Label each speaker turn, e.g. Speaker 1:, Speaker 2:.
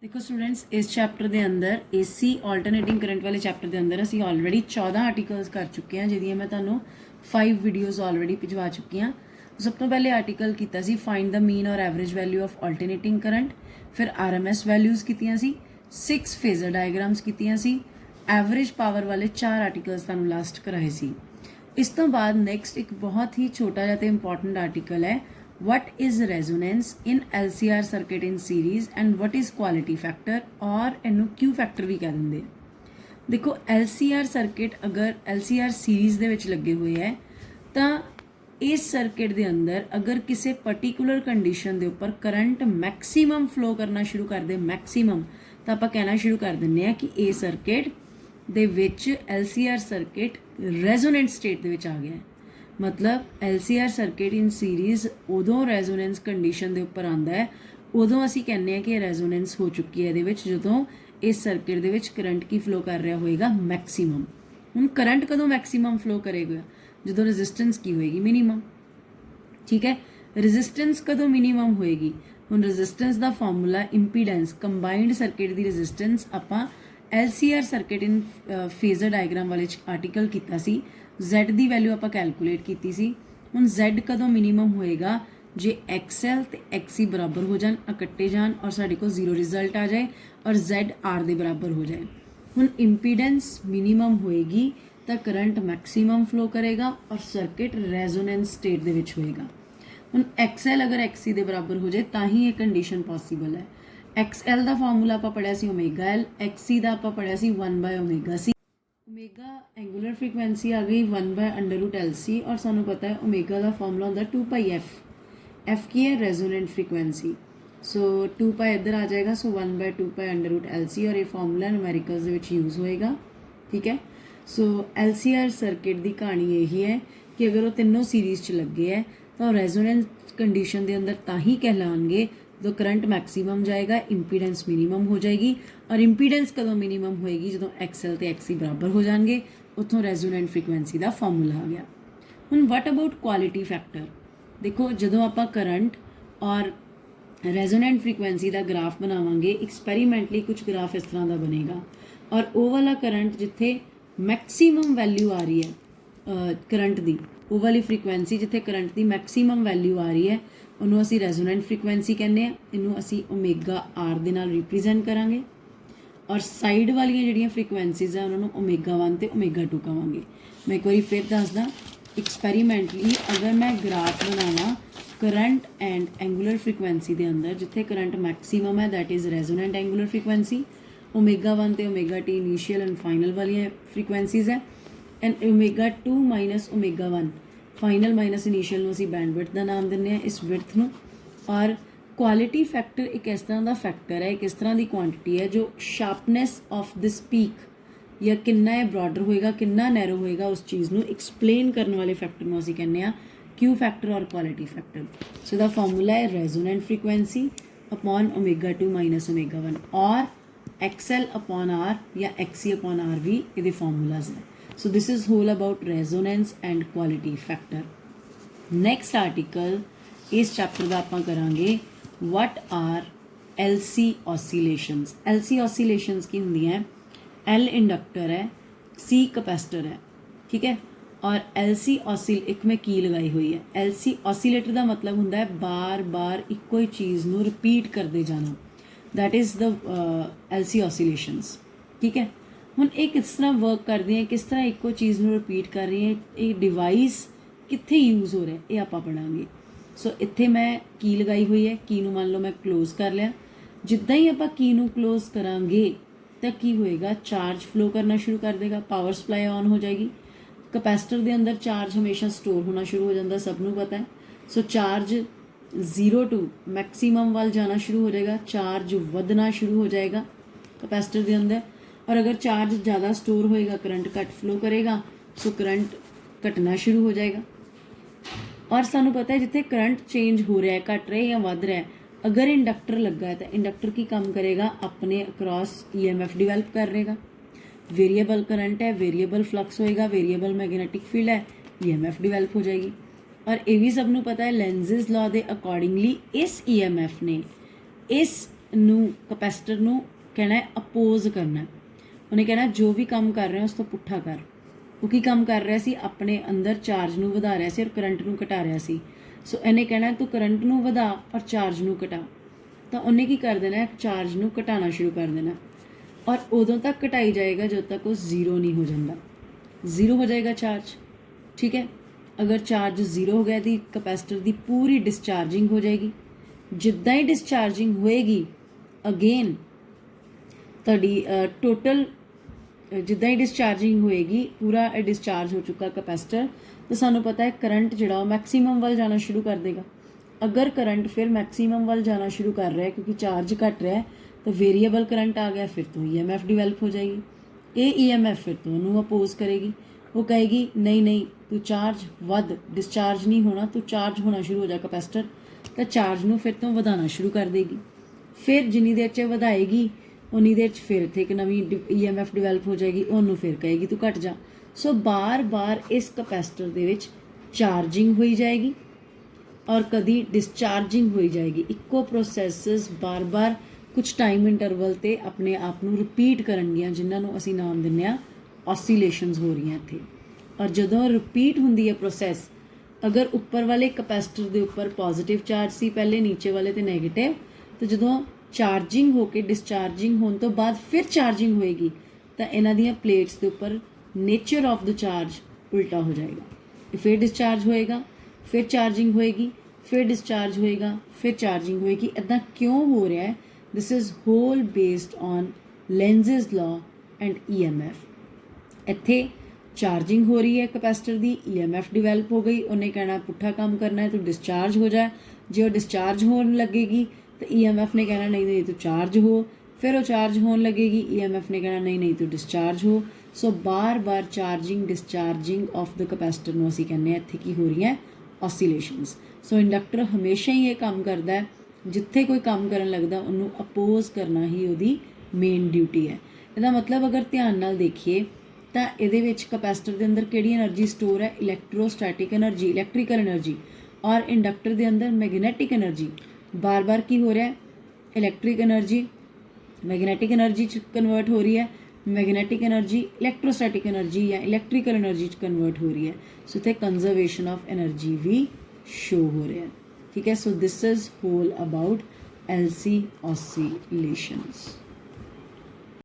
Speaker 1: देखो स्टूडेंट्स, इस चैप्टर के अंदर एसी ऑल्टरनेटिंग करंट वाले चैप्टर के अंदर असी ऑलरेडी 14 आर्टिकल्स कर चुके हैं, जिहदियां मैं तुहानूं 5 वीडियोज़ ऑलरेडी भिजवा चुकी हाँ। सब तो पहले आर्टिकल किया सी फाइंड द मीन और average value of alternating current, फिर RMS वैल्यूज़ कीतियां सी, 6 फेजर डायग्राम्स कीतियां सी, एवरेज पावर वाले 4 आर्टिकल्स तुहानूं लास्ट कराए सी। इस तो बाद नैक्सट एक बहुत ही छोटा जिहा ते इंपॉर्टेंट आर्टिकल है, what is resonance in LCR circuit in series and what is quality factor और इनू Q factor भी कह देंगे। देखो LCR सर्किट अगर LCR सीरीज़ दे विच लगे हुए है तो इस सर्किट दे अंदर अगर किसी पर्टिकुलर कंडीशन दे उपर करंट मैक्सीमम फ्लो करना शुरू कर दे, मैक्सीमम, तो आप कहना शुरू कर देंगे कि ये सर्किट दे विच LCR सर्किट रेजोनेंट स्टेट दे विच आ गया है। मतलब LCR सर्किट इन सीरीज़ उदों रेजोनेंस कंडीशन के उपर आता है, उदों असी कहने कि रेजोनेंस हो चुकी है ये जो इस सर्किट दे विच करंट की फ्लो कर रहा होएगा मैक्सीमम। हुण करंट कदों मैक्सीमम फ्लो करेगा जो रेजिस्टेंस की होएगी मिनीमम। ठीक है, रेजिस्टेंस कदों मिनीमम होएगी, हुण रेजिस्टेंस का फॉर्मूला इंपीडेंस कंबाइंड सर्किट की रेजिस्टेंस आपां LCR circuit in phasor diagram वाले आर्टिकल किया सी। Z की वैल्यू आप कैलकुलेट की सी। हुण Z कदों मिनीमम होएगा जे XL ते XC बराबर हो जान, इकट्ठे जान और साडे को 0 रिजल्ट आ जाए और Z R के बराबर हो जाए। हुण इंपीडेंस मिनीमम होएगी तो करंट मैक्सीमम फ्लो करेगा और सर्किट रेजोनेंस स्टेट दे विच होएगा। हुण XL अगर XC के बराबर हो जाए तो ही ये कंडीशन पॉसीबल है। XL का फॉर्मूला आप पढ़िया सी ω_L, XC का आप पढ़िया सी 1/ωc। ओमेगा एंगुलर फ्रीक्वेंसी आ गई 1/√LC और सानू पता है ओमेगा का फॉर्मूला होता है 2πf। F की है रेजोनेंट फ्रीक्वेंसी, सो 2π इधर आ जाएगा, सो 1/2π√LC और ये फॉर्मूला न्यूमेरिकल्स विच यूज़ होएगा। ठीक है, सो LCR सर्किट की कहानी यही है कि अगर वो तीनों सीरीज़ च लगे है तो रेजोनेंस कंडीशन के अंदर ता ही कहलाएंगे जो करंट मैक्सीमम जाएगा, इंपीडेंस मिनीमम हो जाएगी और इंपीडेंस कदों मिनीमम होएगी जो XL ते XC बराबर हो जाएंगे, उतों रेजोनेंट फ्रीक्वेंसी का फॉर्मूला आ गया। हुण वट अबाउट क्वालिटी फैक्टर, देखो जो आप करंट और रेजोनेंट फ्रीक्वेंसी का ग्राफ बनावांगे, एक्सपैरीमेंटली कुछ ग्राफ इस तरह का बनेगा और वो वाला करंट जिथे मैक्सीमम वैल्यू आ रही है करंट की, वो वाली फ्रीक्वेंसी जिथे करंट की मैक्सीमम वैल्यू आ रही है उन्होंने असी रेजोनेंट फ्रीक्वेंसी कहने हैं, इनू असी ω_R दे नाल रिप्रेजेंट करांगे और साइड वाली जिहड़ियां फ्रीक्वेंसीज़ है उन्होंने ω_1 ते ω_2 कहांगे। मैं एक बार फिर दसदा, एक्सपैरीमेंटली अगर मैं ग्राफ बनावा करंट एंड एंगुलर फ्रीक्वेंसी के अंदर जिथे करंट मैक्सीमम है that is resonant angular frequency, ω_1 ते ω_T इनीशियल एंड फाइनल वाली फ्रीक्वेंसीज़ है and ω2 minus ω1 final minus initial असी बैंडविड्थ का नाम दिंदे इस विड्थ नूं। और क्वालिटी फैक्टर एक इस तरह का फैक्टर है, एक इस तरह की क्वांटिटी है जो शार्पनैस ऑफ दिस पीक या कितना ब्रॉडर होएगा कितना नैरो होएगा उस चीज़ नूं एक्सप्लेन करने वाले फैक्टर में असी कहने Q फैक्टर और quality factor. So the formula है रेजोनेंट फ्रीक्वेंसी अपॉन ω2 माइनस ω1 और XL अपॉन R या XC अपॉन R भी ये फॉर्मूलाज है। So this is whole about resonance and quality factor. Next article इस चैप्टर का आप करांगे what are LC oscillations। LC oscillations की होंगी हैं, L इंडक्टर है, C कैपेसिटर है। ठीक है, और LC ऑसिल एक में की लगाई हुई है। LC ऑसिलेटर का मतलब होंदा है बार बार इको ही चीज़ नूं रिपीट करते जाना, that is the LC oscillations. ठीक है, हुण ये किस तरह वर्क करती हैं, किस तरह एको चीज़ में रिपीट कर रही है, ये डिवाइस कित्थे यूज़ हो रहा है ये आप पढ़ांगे। सो इत्थे मैं की लगाई हुई है, की नूं मान लो मैं क्लोज़ कर लिया, जिद्दां ही आप की नूं क्लोज़ करांगे तो की होएगा, चार्ज फ्लो करना शुरू कर देगा, पावर सप्लाई ऑन हो जाएगी। कैपेसिटर के अंदर चार्ज हमेशा स्टोर होना शुरू हो जाता, सबनों पता है। सो चार्ज 0 टू मैक्सीमम वाल जाना शुरू हो जाएगा, चार्ज वधना शुरू हो जाएगा कैपेसिटर के अंदर। और अगर चार्ज ज़्यादा स्टोर होएगा करंट घट फ्लो करेगा, सो करंट घटना शुरू हो जाएगा। और सानू पता है जिथे करंट चेंज हो रहा है, घट रहा है या वध रहा है, अगर इंडक्टर लगा है तो इंडक्टर की काम करेगा, अपने अक्रॉस EMF डिवेल्प करेगा। वेरिएबल करंट है, वेरिएबल फ्लक्स होएगा, वेरिएबल मैग्नेटिक फील्ड है, EMF डिवेल्प हो जाएगी। और ये भी सबनों पता है लेंजिज लॉ के अकॉर्डिंगली इस EMF ने इस ਨੂੰ ਕਪੈਸਿਟਰ ਨੂੰ ਕਹਿਣਾ ਹੈ ਅਪੋਜ਼ ਕਰਨਾ ਹੈ। ਉਹਨੇ ਕਹਿਣਾ ਜੋ ਵੀ ਕੰਮ ਕਰ ਰਿਹਾ ਉਸ ਤੋਂ ਪੁੱਠਾ ਕਰ। ਉਹ ਕੀ ਕੰਮ ਕਰ ਰਿਹਾ ਸੀ, ਆਪਣੇ ਅੰਦਰ ਚਾਰਜ ਨੂੰ ਵਧਾ ਰਿਹਾ ਸੀ ਔਰ ਕਰੰਟ ਨੂੰ ਘਟਾ ਰਿਹਾ ਸੀ। ਸੋ ਇਹਨੇ ਕਹਿਣਾ ਤੂੰ ਕਰੰਟ ਨੂੰ ਵਧਾ ਔਰ ਚਾਰਜ ਨੂੰ ਘਟਾ। ਤਾਂ ਉਹਨੇ ਕੀ ਕਰ ਦੇਣਾ, ਚਾਰਜ ਨੂੰ ਘਟਾਉਣਾ ਸ਼ੁਰੂ ਕਰ ਦੇਣਾ ਔਰ ਉਦੋਂ ਤੱਕ ਘਟਾਈ ਜਾਏਗਾ ਜਦੋਂ ਤੱਕ ਉਹ ਜ਼ੀਰੋ ਨਹੀਂ ਹੋ ਜਾਂਦਾ। ਜ਼ੀਰੋ ਹੋ ਜਾਏਗਾ ਚਾਰਜ, ਠੀਕ ਹੈ। ਅਗਰ ਚਾਰਜ ਜ਼ੀਰੋ ਹੋ ਗਿਆ ਦੀ ਕਪੈਸਿਟਰ ਦੀ ਪੂਰੀ ਡਿਸਚਾਰਜਿੰਗ ਹੋ ਜਾਏਗੀ। ਜਿੱਦਾਂ ਹੀ ਡਿਸਚਾਰਜਿੰਗ ਹੋਏਗੀ ਅਗੇਨ ਤੁਹਾਡੀ ਟੋਟਲ ਜਿੱਦਾਂ ਹੀ ਡਿਸਚਾਰਜਿੰਗ ਹੋਏਗੀ ਪੂਰਾ ਡਿਸਚਾਰਜ ਹੋ ਚੁੱਕਾ ਕਪੈਸਿਟਰ, ਤਾਂ ਸਾਨੂੰ ਪਤਾ ਹੈ ਕਰੰਟ ਜਿਹੜਾ ਉਹ ਮੈਕਸੀਮਮ ਵੱਲ ਜਾਣਾ ਸ਼ੁਰੂ ਕਰ ਦੇਗਾ। ਅਗਰ ਕਰੰਟ ਫਿਰ ਮੈਕਸੀਮਮ ਵੱਲ ਜਾਣਾ ਸ਼ੁਰੂ ਕਰ ਰਿਹਾ ਕਿਉਂਕਿ ਚਾਰਜ ਘਟ ਰਿਹਾ ਹੈ ਤਾਂ ਵੇਰੀਏਬਲ ਕਰੰਟ ਆ ਗਿਆ, ਫਿਰ ਤੋਂ EMF ਡਿਵੈਲਪ ਹੋ ਜਾਏਗੀ। ਇਹ EMF ਫਿਰ ਤੋਂ ਉਹਨੂੰ ਅਪੋਜ਼ ਕਰੇਗੀ। ਉਹ ਕਹੇਗੀ ਨਹੀਂ ਨਹੀਂ ਤੂੰ ਚਾਰਜ ਵੱਧ, ਡਿਸਚਾਰਜ ਨਹੀਂ ਹੋਣਾ, ਤੂੰ ਚਾਰਜ ਹੋਣਾ ਸ਼ੁਰੂ ਹੋ ਜਾ ਕਪੈਸਿਟਰ। ਤਾਂ ਚਾਰਜ ਨੂੰ ਫਿਰ ਤੋਂ ਵਧਾਉਣਾ ਸ਼ੁਰੂ ਕਰ ਦੇਗੀ। ਫਿਰ ਜਿੰਨੀ ਦੇਰ 'ਚ ਵਧਾਏਗੀ ਉਨੀ ਦੇਰ 'ਚ ਫਿਰ ਇੱਥੇ ਇੱਕ ਨਵੀਂ EMF ਡਿਵੈਲਪ ਹੋ ਜਾਏਗੀ, ਉਹਨੂੰ ਫਿਰ ਕਹੇਗੀ ਤੂੰ ਘਟ ਜਾ। ਸੋ ਬਾਰ-ਬਾਰ ਇਸ ਕਪੈਸਿਟਰ ਦੇ ਵਿੱਚ ਚਾਰਜਿੰਗ ਹੋਈ ਜਾਏਗੀ ਔਰ ਕਦੀ ਡਿਸਚਾਰਜਿੰਗ ਹੋਈ ਜਾਏਗੀ। ਇੱਕੋ ਪ੍ਰੋਸੈਸਸ ਬਾਰ-ਬਾਰ ਕੁਝ ਟਾਈਮ ਇੰਟਰਵਲ ਤੇ ਆਪਣੇ ਆਪ ਨੂੰ ਰਿਪੀਟ ਕਰਨਗੀਆਂ, ਜਿਨ੍ਹਾਂ ਨੂੰ ਅਸੀਂ ਨਾਮ ਦਿੰਦੇ ਹਾਂ ਆਸੀਲੇਸ਼ਨਸ ਹੋ ਰਹੀਆਂ ਇੱਥੇ। ਔਰ ਜਦੋਂ ਰਿਪੀਟ ਹੁੰਦੀ ਹੈ ਪ੍ਰੋਸੈਸ, ਅਗਰ ਉੱਪਰ ਵਾਲੇ ਕਪੈਸਿਟਰ ਦੇ ਉੱਪਰ ਪੋਜ਼ਿਟਿਵ ਚਾਰਜ ਸੀ ਪਹਿਲੇ, ਨੀਚੇ ਵਾਲੇ ਤੇ ਨੈਗੇਟਿਵ, ਤੇ ਜਦੋਂ ਚਾਰਜਿੰਗ ਹੋ ਕੇ ਡਿਸਚਾਰਜਿੰਗ ਹੋਣ ਤੋਂ ਬਾਅਦ ਫਿਰ ਚਾਰਜਿੰਗ ਹੋਏਗੀ ਤਾਂ ਇਹਨਾਂ ਦੀਆਂ ਪਲੇਟਸ ਦੇ ਉੱਪਰ ਨੇਚਰ ਆਫ ਦ ਚਾਰਜ ਉਲਟਾ ਹੋ ਜਾਏਗਾ। ਫਿਰ ਡਿਸਚਾਰਜ ਹੋਏਗਾ, ਫਿਰ ਚਾਰਜਿੰਗ ਹੋਏਗੀ, ਫਿਰ ਡਿਸਚਾਰਜ ਹੋਏਗਾ, ਫਿਰ ਚਾਰਜਿੰਗ ਹੋਏਗੀ। ਇੱਦਾਂ ਕਿਉਂ ਹੋ ਰਿਹਾ ਹੈ? This is whole based on Lenz's law and EMF। ਇੱਥੇ ਚਾਰਜਿੰਗ ਹੋ ਰਹੀ ਹੈ ਕਪੈਸਿਟਰ ਦੀ, EMF ਡਿਵੈਲਪ ਹੋ ਗਈ, ਉਹਨੇ ਕਹਿਣਾ ਪੁੱਠਾ ਕੰਮ ਕਰਨਾ ਹੈ ਤੂੰ ਡਿਸਚਾਰਜ ਹੋ ਜਾ। ਜੇ ਉਹ ਡਿਸਚਾਰਜ ਹੋਣ ਲੱਗੇਗੀ ਤਾਂ EMF ਨੇ ਕਹਿਣਾ ਨਹੀਂ ਨਹੀਂ ਤੂੰ ਚਾਰਜ ਹੋ। ਫਿਰ ਉਹ ਚਾਰਜ ਹੋਣ ਲੱਗੇਗੀ, EMF ਨੇ ਕਹਿਣਾ ਨਹੀਂ ਨਹੀਂ ਤੂੰ ਡਿਸਚਾਰਜ ਹੋ। ਸੋ ਬਾਰ-ਬਾਰ ਚਾਰਜਿੰਗ ਡਿਸਚਾਰਜਿੰਗ ਆਫ ਦ ਕਪੈਸਿਟਰ ਨੂੰ ਅਸੀਂ ਕਹਿੰਦੇ ਹਾਂ ਇੱਥੇ ਕੀ ਹੋ ਰਹੀਆਂ ਆਸੀਲੇਸ਼ਨਸ। ਸੋ ਇੰਡਕਟਰ ਹਮੇਸ਼ਾ ਹੀ ਇਹ ਕੰਮ ਕਰਦਾ ਹੈ, ਜਿੱਥੇ ਕੋਈ ਕੰਮ ਕਰਨ ਲੱਗਦਾ ਉਹਨੂੰ ਅਪੋਜ਼ ਕਰਨਾ ਹੀ ਉਹਦੀ ਮੇਨ ਡਿਊਟੀ ਹੈ। ਇਹਦਾ ਮਤਲਬ ਅਗਰ ਧਿਆਨ ਨਾਲ ਦੇਖੀਏ ਤਾਂ ਇਹਦੇ ਵਿੱਚ ਕਪੈਸਿਟਰ ਦੇ ਅੰਦਰ ਕਿਹੜੀ ਐਨਰਜੀ ਸਟੋਰ ਹੈ? Electrostatic energy, electrical energy. ਔਰ ਇੰਡਕਟਰ ਦੇ ਅੰਦਰ ਮੈਗਨੈਟਿਕ ਐਨਰਜੀ। ਬਾਰ-ਬਾਰ ਕੀ ਹੋ ਰਿਹਾ ਹੈ? ਇਲੈਕਟ੍ਰਿਕ ਐਨਰਜੀ ਮੈਗਨੈਟਿਕ ਐਨਰਜੀ 'ਚ ਕਨਵਰਟ ਹੋ ਰਹੀ ਹੈ, ਮੈਗਨੈਟਿਕ ਐਨਰਜੀ ਇਲੈਕਟ੍ਰੋਸਟੈਟਿਕ ਐਨਰਜੀ ਜਾਂ ਇਲੈਕਟ੍ਰੀਕਲ ਐਨਰਜੀ 'ਚ ਕਨਵਰਟ ਹੋ ਰਹੀ ਹੈ। ਸੋ ਇੱਥੇ ਕੰਜ਼ਰਵੇਸ਼ਨ ਆਫ ਐਨਰਜੀ ਵੀ ਸ਼ੋ ਹੋ ਰਿਹਾ ਹੈ, ਠੀਕ ਹੈ। So this is whole about LC oscillations।